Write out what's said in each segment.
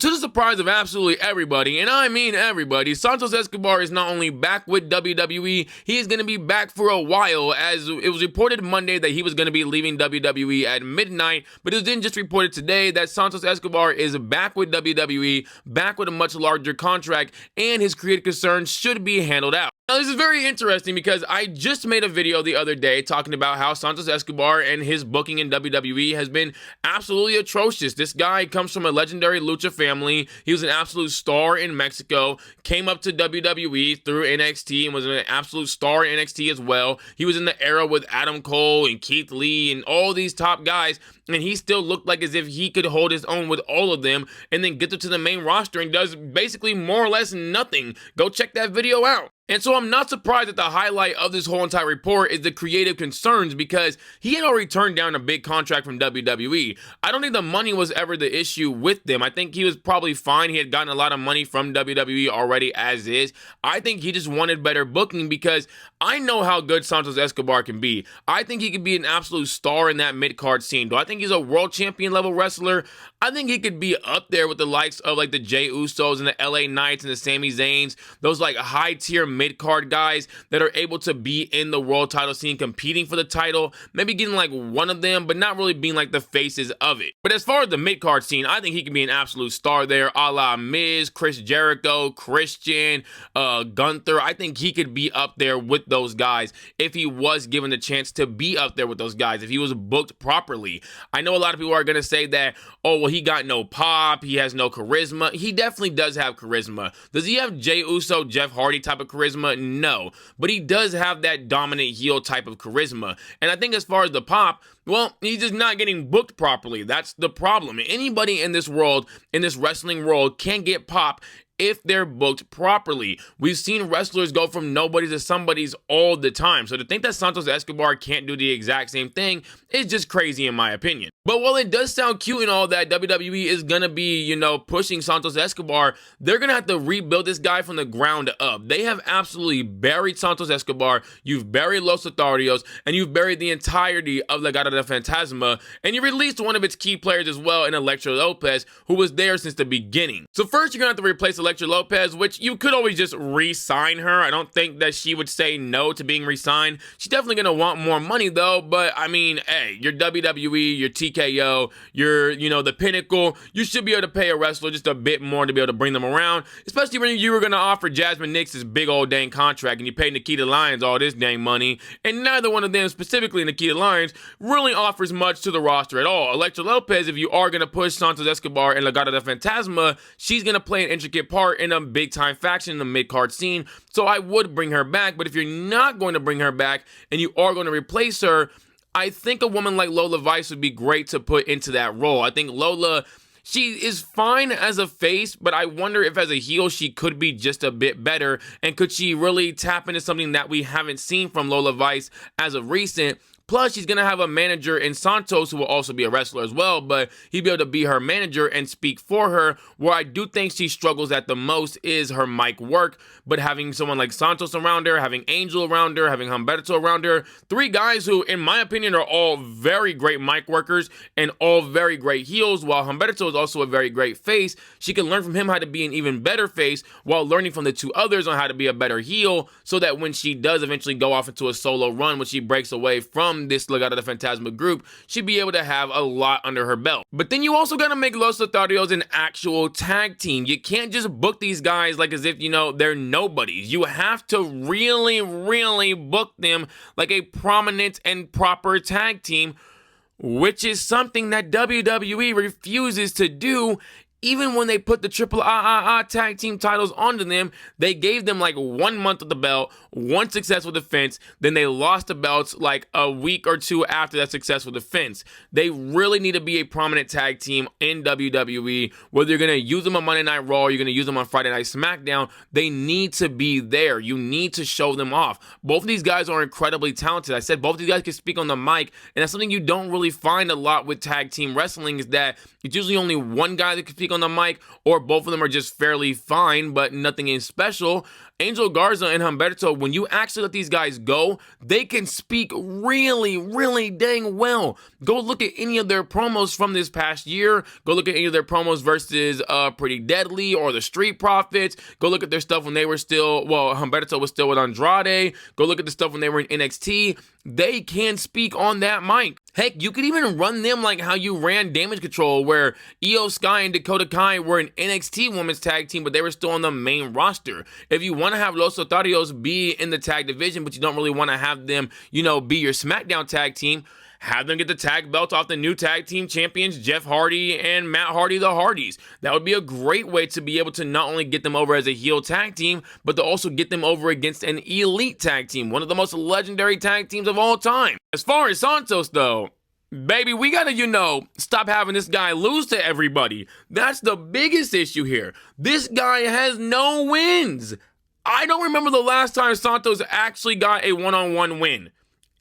To the surprise of absolutely everybody, and I mean everybody, Santos Escobar is not only back with WWE, he is going to be back for a while, as it was reported Monday that he was going to be leaving WWE at midnight, but it was then just reported today that Santos Escobar is back with WWE, back with a much larger contract, and his creative concerns should be handled out. Now, this is very interesting because I just made a video the other day talking about how Santos Escobar and his booking in WWE has been absolutely atrocious. This guy comes from a legendary lucha family. He was an absolute star in Mexico, came up to WWE through NXT and was an absolute star in NXT as well. He was in the era with Adam Cole and Keith Lee and all these top guys, and he still looked like as if he could hold his own with all of them and then get them to the main roster and does basically more or less nothing. Go check that video out. And so I'm not surprised that the highlight of this whole entire report is the creative concerns, because he had already turned down a big contract from WWE. I don't think the money was ever the issue with them. I think he was probably fine. He had gotten a lot of money from WWE already as is. I think he just wanted better booking, because I know how good Santos Escobar can be. I think he could be an absolute star in that mid-card scene. Do I think he's a world champion level wrestler? I think he could be up there with the likes of like the Jey Usos and the LA Knights and the Sami Zayns, those like high-tier mid-card guys that are able to be in the world title scene competing for the title, maybe getting like one of them, but not really being like the faces of it. But as far as the mid-card scene, I think he can be an absolute star there, a la Miz, Chris Jericho, Christian, Gunther. I think he could be up there with those guys if he was given the chance to be up there with those guys, if he was booked properly. I know a lot of people are going to say that, oh, well, he got no pop, he has no charisma. He definitely does have charisma. Does he have Jey Uso, Jeff Hardy type of charisma? No, but he does have that dominant heel type of charisma. And I think as far as the pop, well, he's just not getting booked properly. That's the problem. Anybody in this world, in this wrestling world, can get pop if they're booked properly. We've seen wrestlers go from nobodies to somebodies all the time. So to think that Santos Escobar can't do the exact same thing is just crazy in my opinion. But while it does sound cute and all that WWE is going to be, pushing Santos Escobar, they're going to have to rebuild this guy from the ground up. They have absolutely buried Santos Escobar. You've buried Los Lotharios, and you've buried the entirety of Legado de Fantasma, and you released one of its key players as well in Elektra Lopez, who was there since the beginning. So first, you're going to have to replace Elektra Lopez, which you could always just re-sign her. I don't think that she would say no to being re-signed. She's definitely going to want more money though, but I mean, hey, you're WWE, you're TKO, you're, the Pinnacle. You should be able to pay a wrestler just a bit more to be able to bring them around, especially when you were going to offer Jasmine Nix this big old dang contract and you paid Nikita Lyons all this dang money, and neither one of them, specifically Nikita Lyons, really offers much to the roster at all. Elektra Lopez, if you are going to push Santos Escobar and Legado de Fantasma, she's going to play an intricate part in a big-time faction in the mid-card scene, so I would bring her back. But if you're not going to bring her back and you are going to replace her, I think a woman like Lola Vice would be great to put into that role. I think Lola, she is fine as a face, but I wonder if as a heel she could be just a bit better, and could she really tap into something that we haven't seen from Lola Vice as of recent. Plus, she's going to have a manager in Santos who will also be a wrestler as well, but he'll be able to be her manager and speak for her. Where I do think she struggles at the most is her mic work, but having someone like Santos around her, having Angel around her, having Humberto around her, three guys who, in my opinion, are all very great mic workers and all very great heels, while Humberto is also a very great face. She can learn from him how to be an even better face while learning from the two others on how to be a better heel, so that when she does eventually go off into a solo run, when she breaks away from this Legado de Fantasma group, she'd be able to have a lot under her belt. But then you also got to make Los Lotharios an actual tag team. You can't just book these guys like as if, they're nobodies. You have to really, really book them like a prominent and proper tag team, which is something that WWE refuses to do. Even when they put the triple tag team titles onto them, they gave them like 1 month of the belt, one successful defense, then they lost the belts like a week or two after that successful defense. They really need to be a prominent tag team in WWE. Whether you're going to use them on Monday Night Raw, or you're going to use them on Friday Night SmackDown, they need to be there. You need to show them off. Both of these guys are incredibly talented. I said both of these guys can speak on the mic, and that's something you don't really find a lot with tag team wrestling, is that it's usually only one guy that can speak on on the mic, or both of them are just fairly fine, but nothing in special. Angel Garza and Humberto, when you actually let these guys go, they can speak really, really dang well. Go look at any of their promos from this past year. Go look at any of their promos versus Pretty Deadly or the Street Profits. Go look at their stuff when they were still, well, Humberto was still with Andrade. Go look at the stuff when they were in NXT. They can speak on that mic. Heck, you could even run them like how you ran Damage Control, where Io Sky and Dakota Kai were an NXT women's tag team, but they were still on the main roster. If you want to have Los Otharios be in the tag division, but you don't really want to have them, you know, be your SmackDown tag team, have them get the tag belt off the new tag team champions, Jeff Hardy and Matt Hardy, the Hardys. That would be a great way to be able to not only get them over as a heel tag team, but to also get them over against an elite tag team, one of the most legendary tag teams of all time. As far as Santos, though, baby, we gotta, you know, stop having this guy lose to everybody. That's the biggest issue here. This guy has no wins. I don't remember the last time Santos actually got a one-on-one win.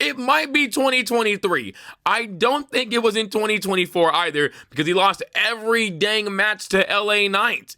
It might be 2023. I don't think it was in 2024 either, because he lost every dang match to LA Knight,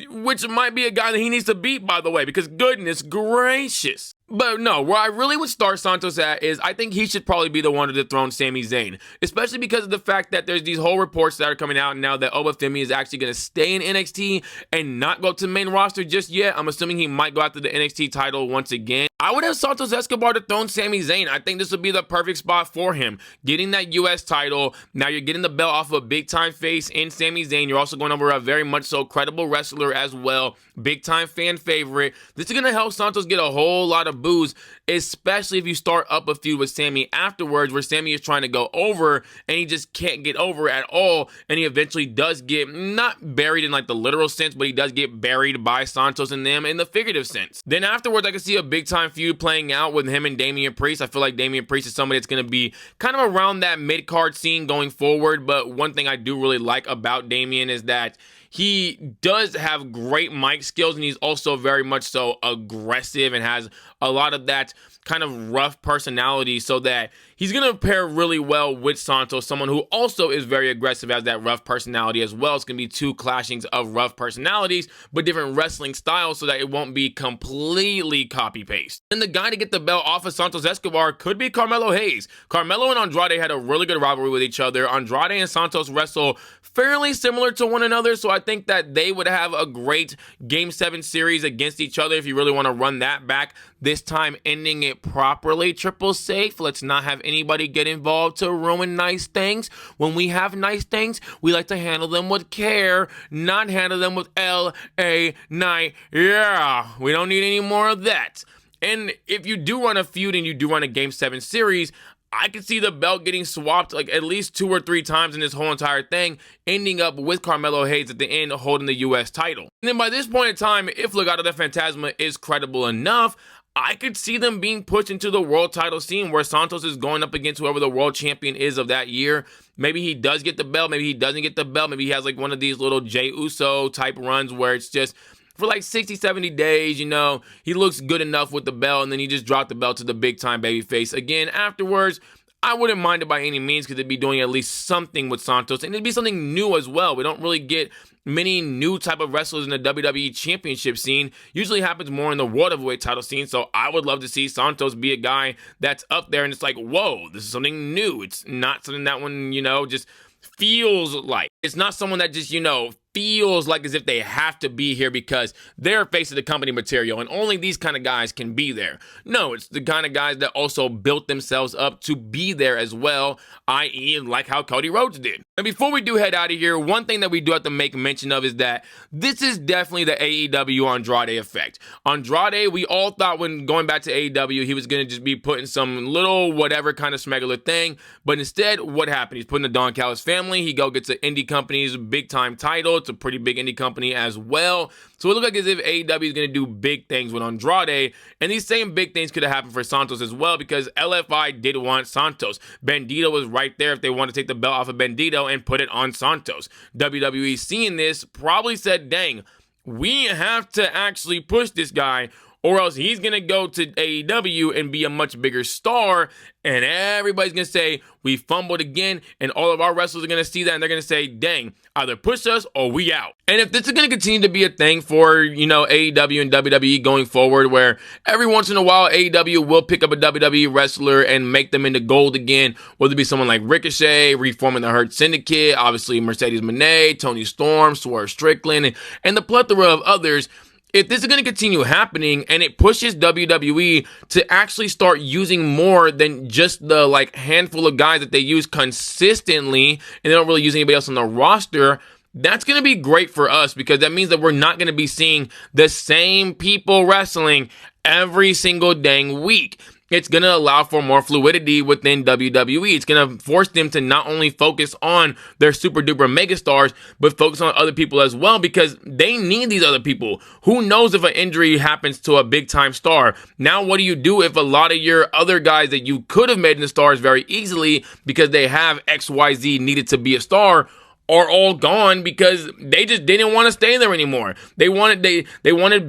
which might be a guy that he needs to beat, by the way, because goodness gracious. But no, where I really would start Santos at is I think he should probably be the one to dethrone Sami Zayn, especially because of the fact that there's these whole reports that are coming out now that Obafemi is actually going to stay in NXT and not go to the main roster just yet. I'm assuming he might go after the NXT title once again. I would have Santos Escobar dethrone Sami Zayn. I think this would be the perfect spot for him. Getting that US title, now you're getting the belt off of a big-time face in Sami Zayn. You're also going over a very much so credible wrestler as well, big-time fan favorite. This is going to help Santos get a whole lot of booze, especially if you start up a feud with Sami afterwards, where Sami is trying to go over and he just can't get over at all, and he eventually does get not buried in like the literal sense, but he does get buried by Santos and them in the figurative sense. Then afterwards, I can see a big time feud playing out with him and Damian Priest. I feel like Damian Priest is somebody that's going to be kind of around that mid-card scene going forward, but one thing I do really like about Damian is that he does have great mic skills, and he's also very much so aggressive and has a lot of that kind of rough personality, so that he's going to pair really well with Santos, someone who also is very aggressive, has that rough personality as well. It's going to be two clashings of rough personalities, but different wrestling styles, so that it won't be completely copy-paste. And the guy to get the belt off of Santos Escobar could be Carmelo Hayes. Carmelo and Andrade had a really good rivalry with each other. Andrade and Santos wrestle fairly similar to one another, so I think that they would have a great Game 7 series against each other if you really want to run that back. This time ending it properly, triple safe. Let's not have anybody get involved to ruin nice things. When we have nice things, we like to handle them with care, not handle them with L.A. Knight. Yeah, we don't need any more of that. And if you do run a feud and you do run a Game 7 series, I could see the belt getting swapped like at least 2 or 3 times in this whole entire thing, ending up with Carmelo Hayes at the end holding the US title. And then by this point in time, if Legado de Fantasma is credible enough, I could see them being pushed into the world title scene, where Santos is going up against whoever the world champion is of that year. Maybe he does get the belt, maybe he doesn't get the belt, maybe he has like one of these little Jey Uso type runs where it's just for like 60, 70 days, you know, he looks good enough with the belt, and then he just dropped the belt to the big time babyface again afterwards. I wouldn't mind it by any means, because they'd be doing at least something with Santos, and it'd be something new as well. We don't really get many new type of wrestlers in the WWE championship scene. Usually happens more in the world heavyweight title scene, so I would love to see Santos be a guy that's up there and it's like, whoa, this is something new. It's not something that one, you know, just feels like. It's not someone that just, you know, feels like as if they have to be here because they're face of the company material and only these kind of guys can be there. No, it's the kind of guys that also built themselves up to be there as well, i.e. like how Cody Rhodes did. And before we do head out of here, one thing that we do have to make mention of is that this is definitely the AEW Andrade effect. Andrade, we all thought when going back to AEW, he was going to just be putting some little whatever kind of smuggler thing, but instead, what happened? He's putting the Don Callis family, he gets an indie company's big time title. It's a pretty big indie company as well. So it looks like as if AEW is going to do big things with Andrade, and these same big things could have happened for Santos as well, because LFI did want Santos. Bandito was right there if they want to take the belt off of Bandito and put it on Santos. WWE seeing this probably said, dang, we have to actually push this guy, or else he's going to go to AEW and be a much bigger star, and everybody's going to say, we fumbled again, and all of our wrestlers are going to see that, and they're going to say, dang, either push us or we out. And if this is going to continue to be a thing for, AEW and WWE going forward, where every once in a while AEW will pick up a WWE wrestler and make them into gold again, whether it be someone like Ricochet, reforming the Hurt Syndicate, obviously Mercedes Moné, Tony Storm, Swerve Strickland, and the plethora of others. If this is going to continue happening and it pushes WWE to actually start using more than just the handful of guys that they use consistently, and they don't really use anybody else on the roster, that's going to be great for us, because that means that we're not going to be seeing the same people wrestling every single dang week. It's going to allow for more fluidity within WWE. It's going to force them to not only focus on their super duper megastars, but focus on other people as well, because they need these other people. Who knows if an injury happens to a big time star? Now, what do you do if a lot of your other guys that you could have made into stars very easily because they have XYZ needed to be a star are all gone because they just didn't want to stay there anymore. They wanted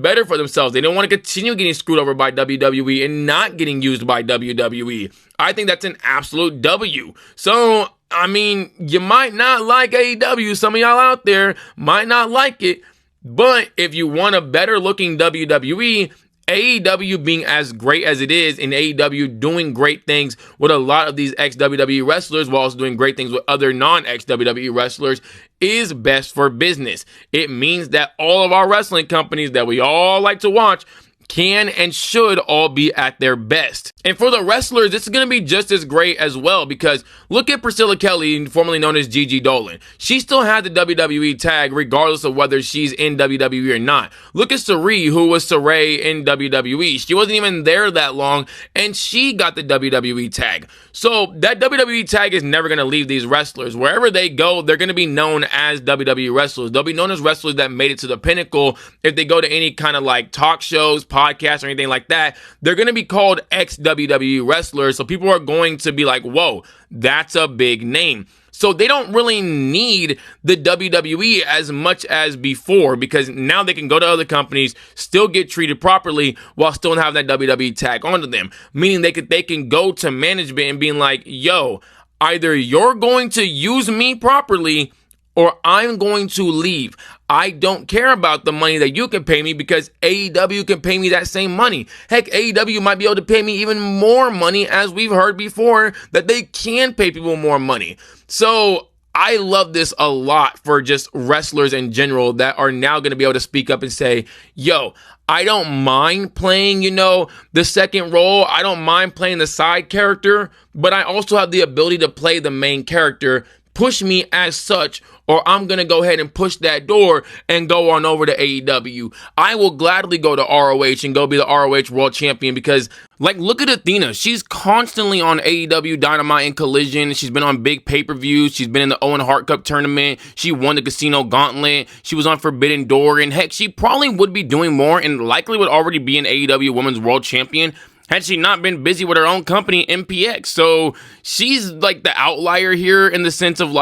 better for themselves. They didn't want to continue getting screwed over by WWE and not getting used by WWE. I think that's an absolute W. So, you might not like AEW. Some of y'all out there might not like it. But if you want a better looking WWE, AEW being as great as it is, and AEW doing great things with a lot of these ex-WWE wrestlers while also doing great things with other non-ex-WWE wrestlers, is best for business. It means that all of our wrestling companies that we all like to watch can and should all be at their best. And for the wrestlers, this is going to be just as great as well, because look at Priscilla Kelly, formerly known as Gigi Dolan. She still had the WWE tag regardless of whether she's in WWE or not. Look at Saray, who was Saray in WWE. She wasn't even there that long, and she got the WWE tag. So that WWE tag is never going to leave these wrestlers. Wherever they go, they're going to be known as WWE wrestlers. They'll be known as wrestlers that made it to the pinnacle. If they go to any kind of talk shows, podcasts, or anything like that, they're going to be called ex-WWE wrestlers. So people are going to be like, whoa, that's a big name. So they don't really need the WWE as much as before, because now they can go to other companies, still get treated properly while still have that WWE tag onto them. Meaning they can go to management and being like, yo, either you're going to use me properly or I'm going to leave. I don't care about the money that you can pay me, because AEW can pay me that same money. Heck, AEW might be able to pay me even more money, as we've heard before that they can pay people more money. So I love this a lot for just wrestlers in general that are now going to be able to speak up and say, yo, I don't mind playing, the second role. I don't mind playing the side character, but I also have the ability to play the main character. Push me as such, or I'm going to go ahead and push that door and go on over to AEW. I will gladly go to ROH and go be the ROH World Champion, because, look at Athena. She's constantly on AEW Dynamite and Collision. She's been on big pay-per-views. She's been in the Owen Hart Cup tournament. She won the Casino Gauntlet. She was on Forbidden Door. And heck, she probably would be doing more and likely would already be an AEW Women's World Champion had she not been busy with her own company, MPX. So she's the outlier here in the sense of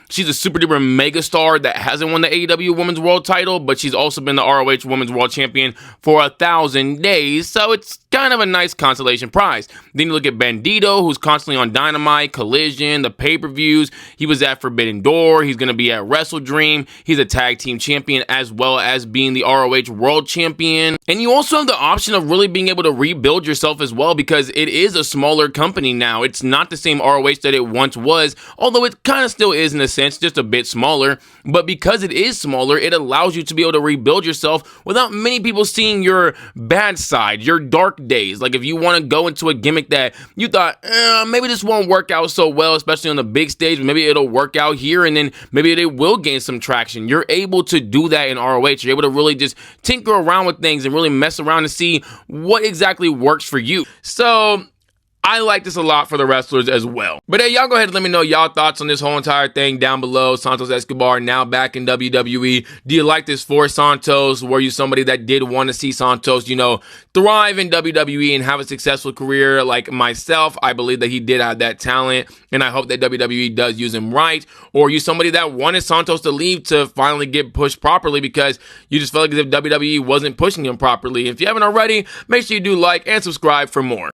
she's a super duper mega star that hasn't won the AEW Women's World title, but she's also been the ROH Women's World Champion for 1,000 days. So it's kind of a nice consolation prize. Then you look at Bandito, who's constantly on Dynamite, Collision, the pay-per-views. He was at Forbidden Door. He's going to be at Wrestle Dream. He's a tag team champion as well as being the ROH World Champion. And you also have the option of really being able to rebuild yourself as well, because it is a smaller company now. It's not the same ROH that it once was, although it kind of still is in a sense, just a bit smaller. But because it is smaller, it allows you to be able to rebuild yourself without many people seeing your bad side, your dark days. If you want to go into a gimmick that you thought, maybe this won't work out so well, especially on the big stage, maybe it'll work out here and then maybe it will gain some traction. You're able to do that in ROH. You're able to really just tinker around with things and really mess around and see what exactly works for you. So I like this a lot for the wrestlers as well. But hey, y'all go ahead and let me know y'all thoughts on this whole entire thing down below. Santos Escobar now back in WWE. Do you like this for Santos? Were you somebody that did want to see Santos, thrive in WWE and have a successful career like myself? I believe that he did have that talent, and I hope that WWE does use him right. Or are you somebody that wanted Santos to leave to finally get pushed properly because you just felt like as if WWE wasn't pushing him properly? If you haven't already, make sure you do like and subscribe for more.